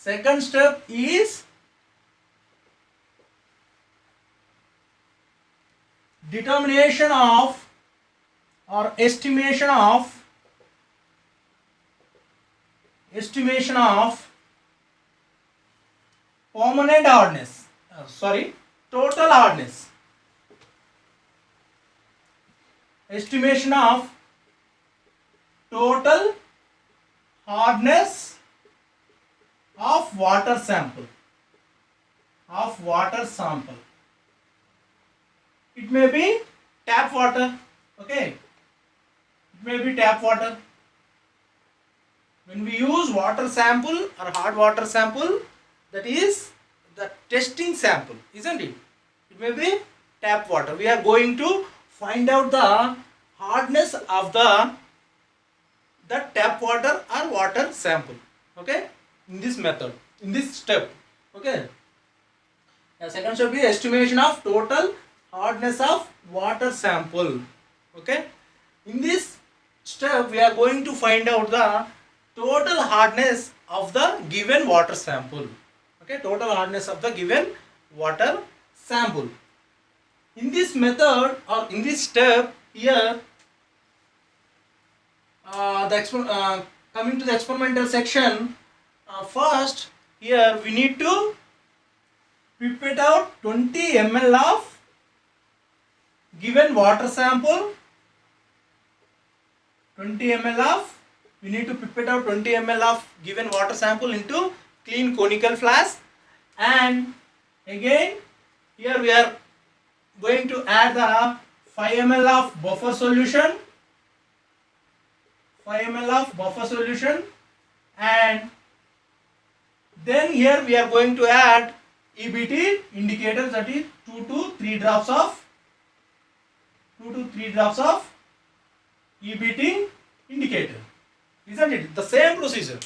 Second step is determination of or estimation of permanent hardness, total hardness, estimation of total hardness of water sample, it may be tap water, okay, it may be tap water. When we use water sample or hard water sample, that is the testing sample, isn't it? It may be tap water. We are going to find out the hardness of the tap water or water sample, okay, in this method, in this step, okay. The second step is estimation of total hardness of water sample, okay. In this step we are going to find out the total hardness of the given water sample, okay, total hardness of the given water sample. In this method or in this step here, coming to the experimental section, first here we need to pipette out 20 ml of given water sample, we need to pipette out 20 ml of given water sample into clean conical flask, and again here we are going to add the 5 ml of buffer solution, and then here we are going to add EBT indicator, that is 2 to 3 drops of EBT indicator, isn't it? The same procedure.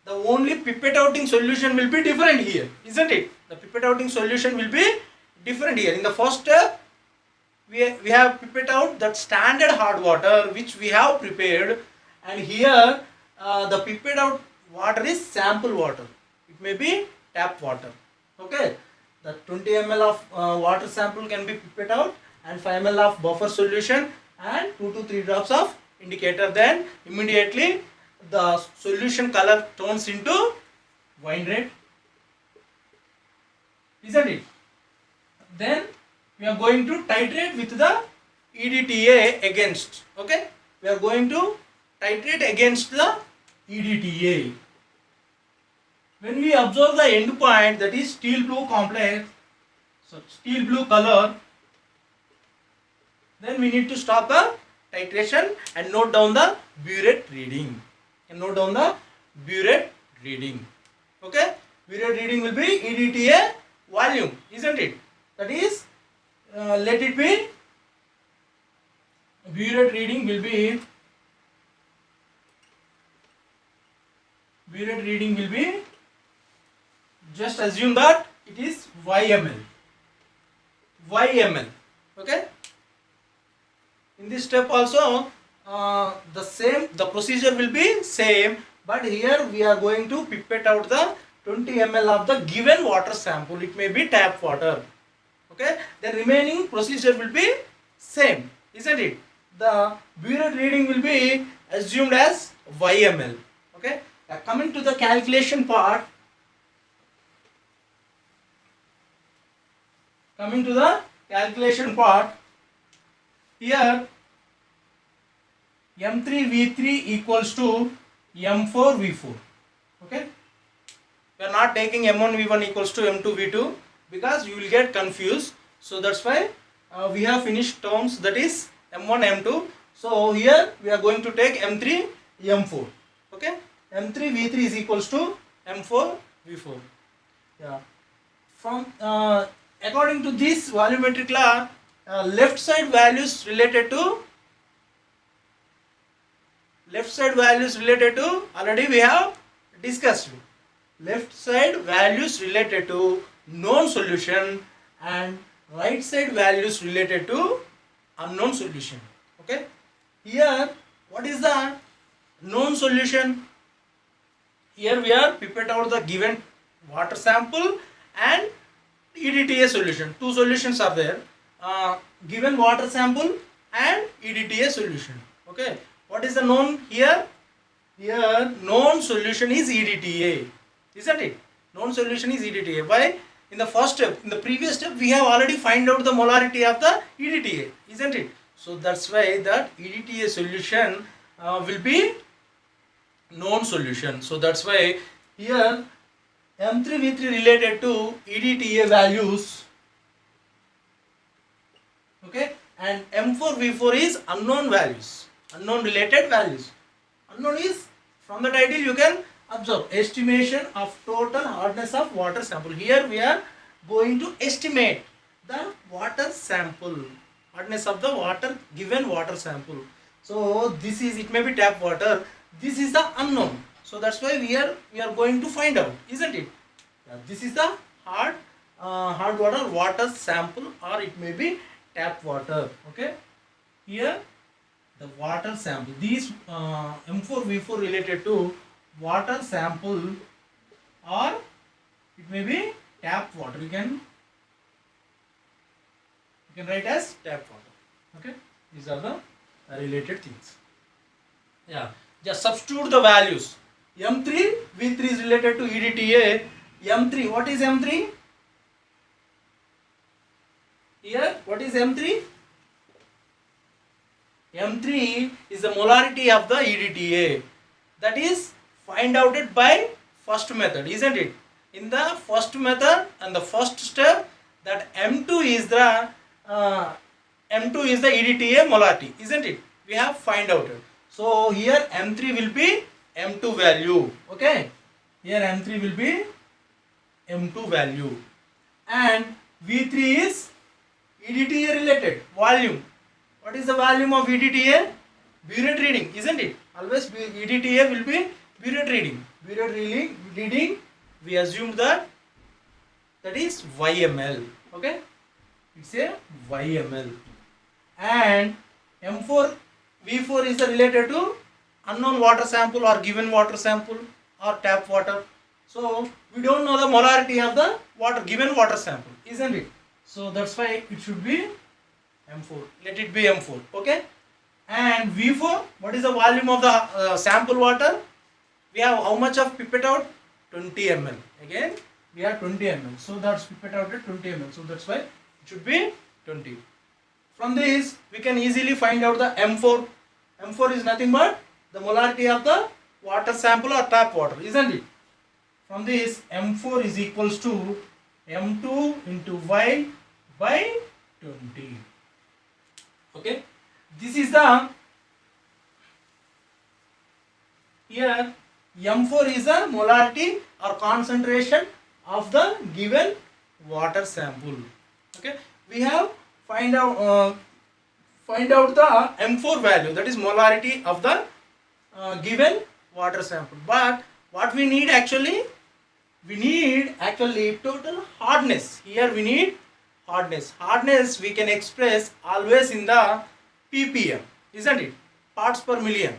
The only pipette outing solution will be different here, isn't it? The pipette outing solution will be different here. In the first step, we have pipette out that standard hard water which we have prepared, and here the pipette out water is sample water. It may be tap water, okay. The 20 ml of water sample can be pipette out, and 5 ml of buffer solution, and 2 to 3 drops of indicator. Then immediately the solution color turns into wine red, isn't it? Then we are going to titrate with the EDTA against, okay, we are going to titrate against the EDTA. When we observe the end point, that is steel blue complex, so steel blue color, then we need to stop the titration and note down the burette reading. Okay, burette reading will be EDTA volume, isn't it? That is, let it be, burette reading will be, just assume that it is YML, okay. In this step also the procedure will be same, but here we are going to pipette out the 20 ml of the given water sample. It may be tap water, okay. The remaining procedure will be same, isn't it? The burette reading will be assumed as YML, okay. Coming to the calculation part, here M3V3 equals to M4V4, okay. We are not taking M1V1 equals to M2V2 because you will get confused, so that's why we have finished terms, that is M1, M2. So here we are going to take M3, M4, okay. M3V3 is equals to M4V4. Yeah. From according to this volumetric law, left side values related to already we have discussed. Left side values related to known solution and right side values related to unknown solution, okay. Here what is the known solution? Here we are pipette out the given water sample and EDTA solution. Two solutions are there. Given water sample and EDTA solution. Okay. What is the known here? Here known solution is EDTA. Isn't it? Known solution is EDTA. Why? In the first step, in the previous step, we have already find out the molarity of the EDTA. Isn't it? So that's why that EDTA solution will be known solution. So that's why here M3V3 related to EDTA values, okay, and M4V4 is unknown values, unknown related values. Unknown is, from the title you can observe, estimation of total hardness of water sample. Here we are going to estimate the water sample, hardness of the water, given water sample. So this is, it may be tap water, this is the unknown. So that's why we are going to find out, isn't it? This is the hard water sample, or it may be tap water. Okay, here the water sample, these M4V4 related to water sample, or it may be tap water. You can write as tap water. Okay, these are the related things. Yeah, just substitute the values. M3V3 is related to EDTA. M3, what is M3? Here, what is M3? M3 is the molarity of the EDTA. That is find out it by first method, isn't it? In the first method and the first step, that M2 is the EDTA molarity, isn't it? We have find out it. So here M3 will be M2 value. Okay, here M3 will be M2 value, and V3 is EDTA related volume. What is the volume of EDTA? Burette reading, isn't it? Always EDTA will be burette reading. Burette reading, we assume that is YML. Okay, it's a YML. And M4V4 is related to unknown water sample or given water sample or tap water. So we don't know the molarity of the water, given water sample, isn't it? So that's why it should be M4. Let it be M4. Okay. And V4, what is the volume of the sample water? We have how much of pipette out? 20 ml. Again, we have 20 ml. So that's pipette out at 20 ml. So that's why it should be 20. From this, we can easily find out the M4. M4 is nothing but the molarity of the water sample or tap water, isn't it? From this, M4 is equals to M2 into Y by 20. Okay, this is the, here M4 is the molarity or concentration of the given water sample. Okay, we have find out the M4 value, that is molarity of the given water sample. But what we need actually? We need actually total hardness. Here we need hardness. Hardness we can express always in the ppm, isn't it? Parts per million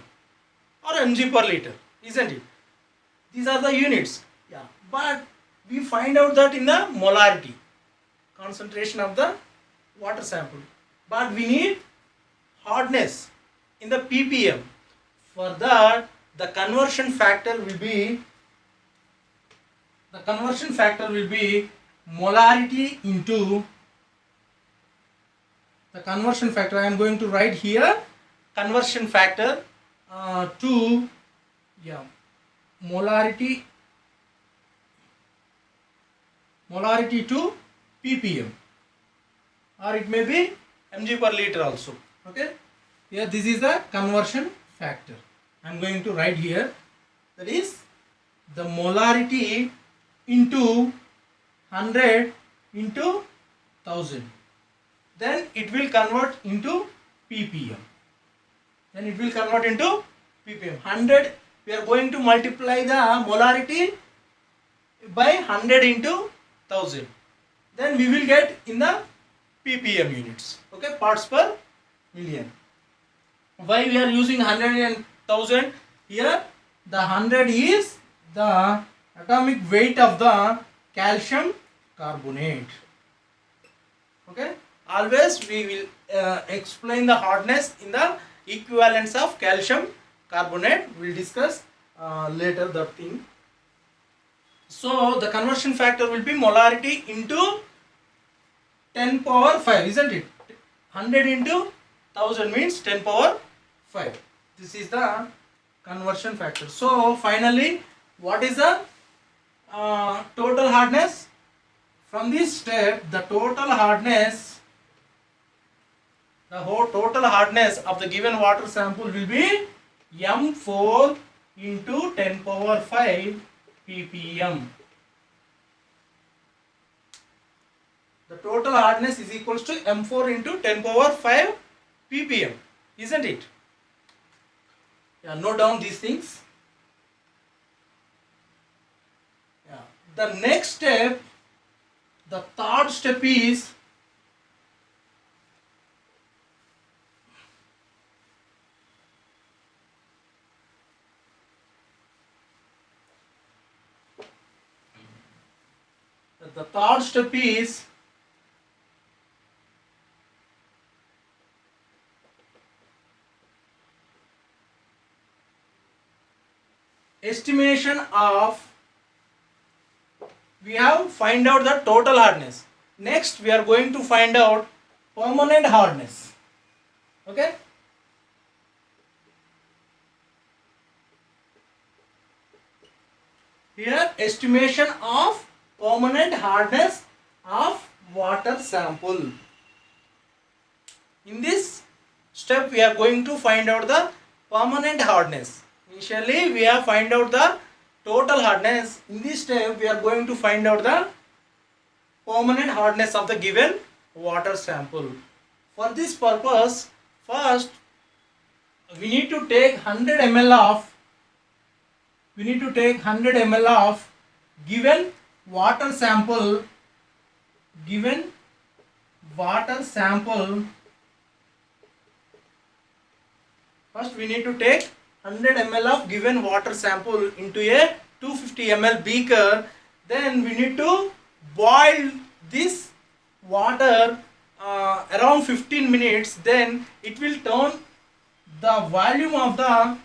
or mg per liter, isn't it? These are the units. Yeah, but we find out that in the molarity, concentration of the water sample. But we need hardness in the ppm. For that, the conversion factor will be molarity into the conversion factor. I am going to write here conversion factor to molarity to ppm, or it may be mg per liter also. Okay, here this is the conversion factor. I am going to write here, that is the molarity into 100 into 1000, then it will convert into ppm. 100, we are going to multiply the molarity by 100 into 1000, then we will get in the ppm units. Okay, parts per million. Why we are using 100 and 1000? Here the 100 is the atomic weight of the calcium carbonate. Okay, always we will explain the hardness in the equivalence of calcium carbonate. We'll discuss later that thing. So the conversion factor will be molarity into 10 power 5, isn't it? 100 into 1000 means 10 power 5. This is the conversion factor. So finally, what is the total hardness? From this step, the total hardness, the whole total hardness of the given water sample will be M4 into 10 power 5 ppm. The total hardness is equals to M4 into 10 power 5 ppm, isn't it? Yeah, note down these things. Yeah. The next step, the third step is estimation of, we have find out the total hardness. Next we are going to find out permanent hardness. Okay, here estimation of permanent hardness of water sample. In this step we are going to find out the permanent hardness. Initially we have find out the total hardness. In this step we are going to find out the permanent hardness of the given water sample. For this purpose, first we need to take 100 ml of given water sample. First we need to take 100 ml of given water sample into a 250 ml beaker. Then we need to boil this water around 15 minutes. Then it will turn, the volume of the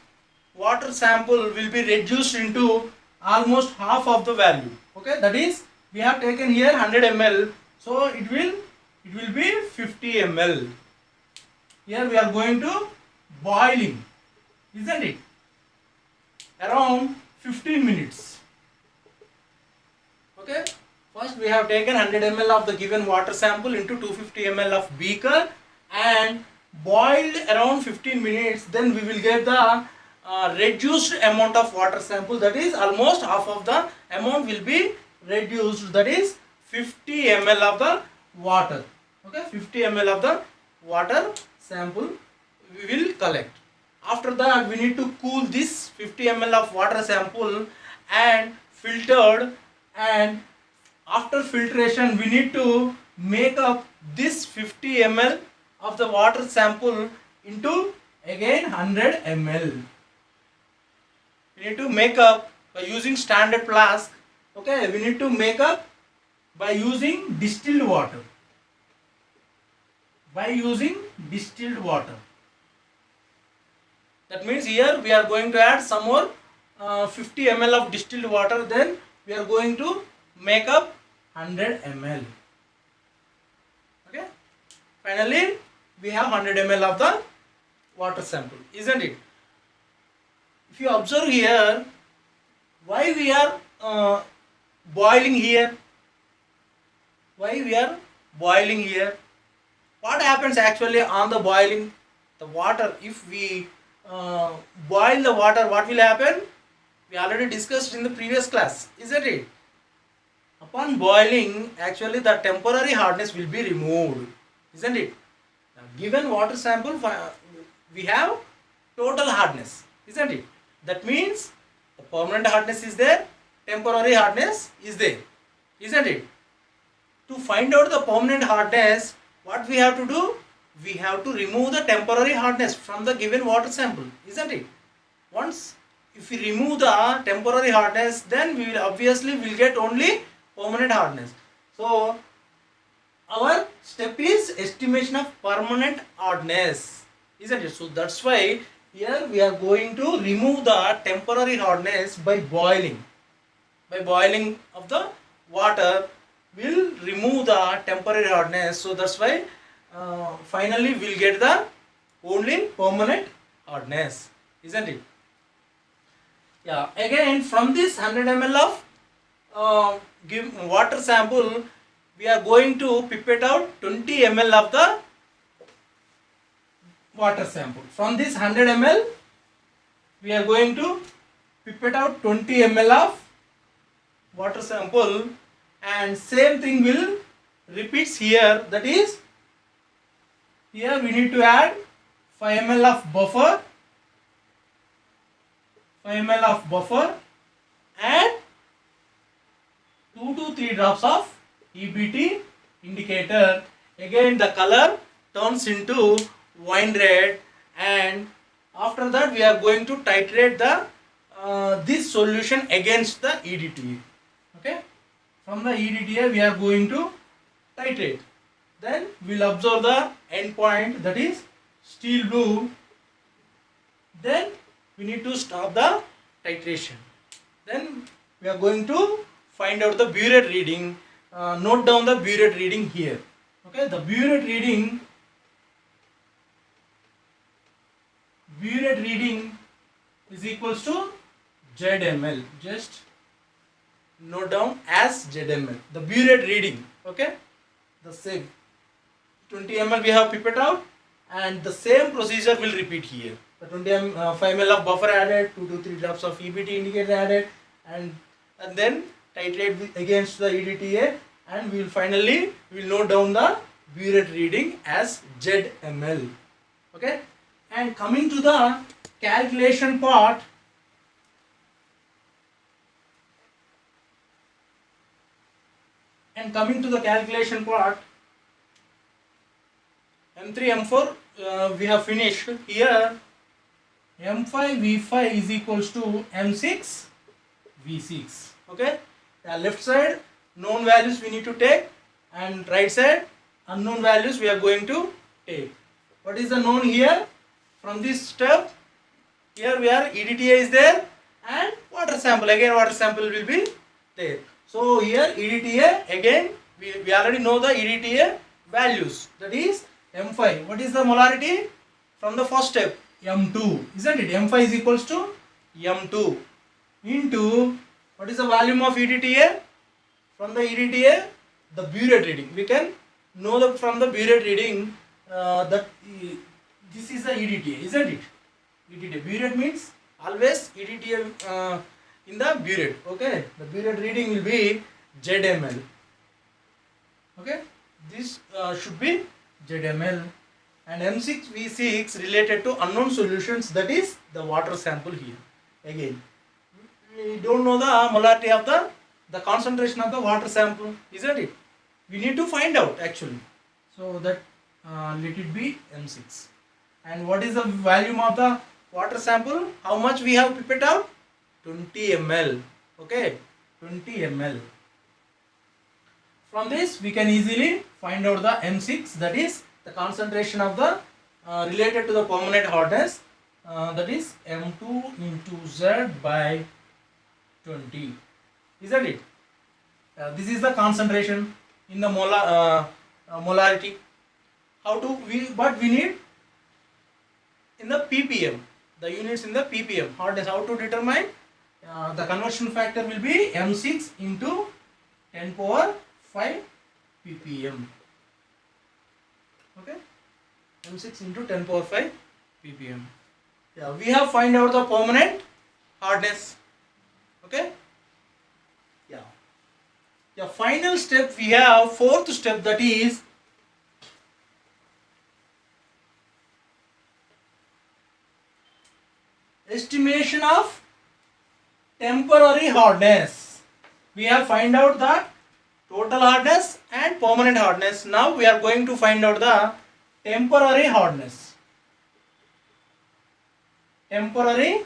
water sample will be reduced into almost half of the value. Okay, that is, we have taken here 100 ml, so it will be 50 ml. Here we are going to boiling, isn't it? Around 15 minutes. Okay, first we have taken 100 ml of the given water sample into 250 ml of beaker and boiled around 15 minutes. Then we will get the reduced amount of water sample, that is almost half of the amount will be reduced, that is 50 ml of the water. Okay, 50 ml of the water sample we will collect. After that we need to cool this 50 ml of water sample and filtered, and after filtration we need to make up this 50 ml of the water sample into again 100 ml. We need to make up by using standard flask. Okay, we need to make up by using distilled water. That means here we are going to add some more 50 ml of distilled water. Then we are going to make up 100 ml. Okay, finally we have 100 ml of the water sample, isn't it? If you observe here, why we are boiling here? What happens actually on the boiling? The water, if we boil the water, what will happen? We already discussed in the previous class, isn't it? Upon boiling, actually the temporary hardness will be removed, isn't it? Now, given water sample, we have total hardness, isn't it? That means the permanent hardness is there, temporary hardness is there, isn't it? To find out the permanent hardness, what we have to do? We have to remove the temporary hardness from the given water sample, isn't it? Once if we remove the temporary hardness, then we will obviously will get only permanent hardness. So our step is estimation of permanent hardness, isn't it? So that's why here we are going to remove the temporary hardness by boiling. By boiling of the water will remove the temporary hardness. So that's why finally we'll get the only permanent hardness, isn't it? Yeah, again from this 100 ml of give water sample, we are going to pipette out 20 ml of the water sample. From this 100 ml, we are going to pipette out 20 ml of water sample, and same thing will repeats here. That is, here we need to add 5 ml of buffer, 5 ml of buffer, and 2 to 3 drops of EBT indicator. Again the color turns into wine red, and after that we are going to titrate the this solution against the EDTA. Okay, from the EDTA we are going to titrate. Then we will observe the end point, that is steel blue. Then we need to stop the titration. Then we are going to find out the burette reading. Note down the burette reading here. Okay, the burette reading is equals to ZML. Just note down as ZML. The burette reading. Okay, the same 20 ml we have pipette out, and the same procedure will repeat here. The 5 ml of buffer added, 2 to 3 drops of EBT indicator added, and then titrate against the EDTA, and we will finally note down the burette reading as ZML. Okay, and coming to the calculation part, M3 M4 we have finished. Here M5 V5 is equals to M6 V6. Okay, left side known values we need to take, and right side unknown values we are going to take. What is the known here? From this step, here we are EDTA is there, and water sample, again water sample will be there. So here EDTA, again we already know the EDTA values, that is M5. What is the molarity from the first step? M2, isn't it? M5 is equals to M2 into, what is the volume of EDTA? From the EDTA, the burette reading. We can know that from the burette reading that this is the EDTA, isn't it? EDTA, burette means always EDTA in the burette. Okay, the burette reading will be ZML. Okay, this should be ZML. And M6 V6 related to unknown solutions, that is the water sample here. Again, we don't know the molarity of the concentration of the water sample, isn't it? We need to find out actually. So that let it be M6. And what is the volume of the water sample? How much we have pipette out? 20 ml. Okay, 20 ml. From this we can easily find out the M6, that is the concentration of the related to the permanent hardness, that is M2 into Z by 20, isn't it? This is the concentration in the molarity. How to but we need in the ppm, the units in the ppm hardness. How to determine? The conversion factor will be M6 into 10 power 5 ppm. Okay, M6 into 10 power 5 ppm. Yeah, we have find out the permanent hardness. Okay. Yeah. The final step we have, fourth step, that is estimation of temporary hardness. We have find out the total hardness and permanent hardness. Now we are going to find out the temporary hardness. Temporary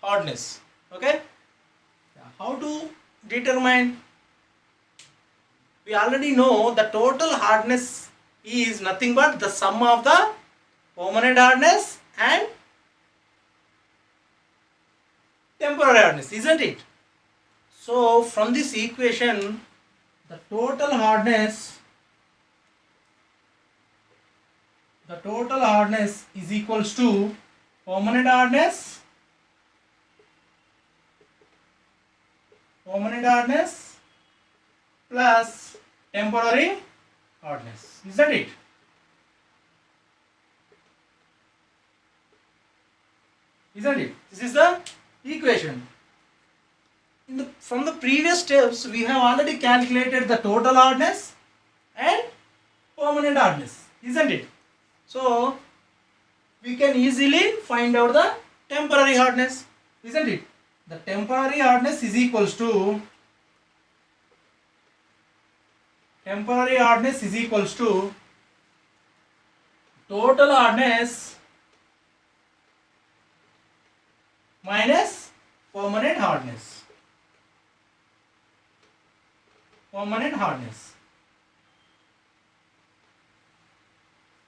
hardness. Okay. How to determine? We already know the total hardness is nothing but the sum of the permanent hardness and temporary hardness, isn't it? So from this equation, the total hardness is equals to permanent hardness plus temporary hardness, isn't it? Isn't it? This is the equation. From the previous steps, we have already calculated the total hardness and permanent hardness, isn't it? So we can easily find out the temporary hardness, isn't it? The temporary hardness is equals to total hardness minus permanent hardness.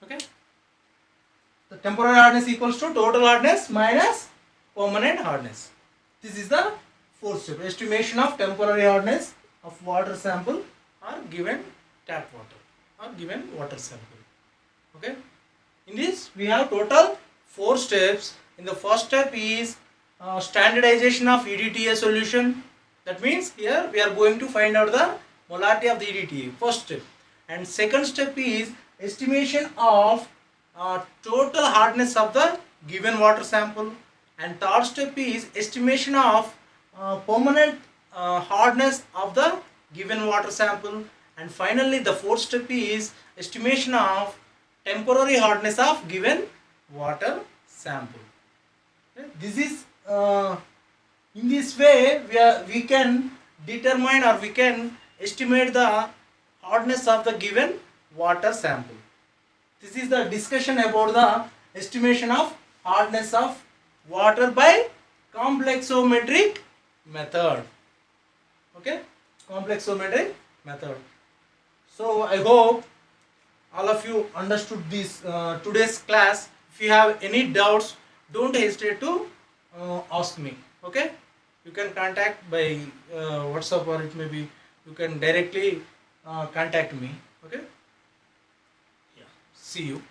Okay. The temporary hardness equals to total hardness minus permanent hardness. This is the fourth step. Estimation of temporary hardness of water sample or given tap water or given water sample. Okay. In this we have total 4 steps. In the first step is standardization of EDTA solution. That means here we are going to find out the molarity of the EDTA. First step. And second step is estimation of total hardness of the given water sample. And third step is estimation of permanent hardness of the given water sample. And finally the fourth step is estimation of temporary hardness of given water sample. This is in this way we can determine or we can estimate the hardness of the given water sample. This is the discussion about the estimation of hardness of water by complexometric method. Okay, complexometric method. So I hope all of you understood this today's class. If you have any doubts, don't hesitate to ask me. Okay, you can contact by WhatsApp, or it may be you can directly contact me. Okay, yeah, see you.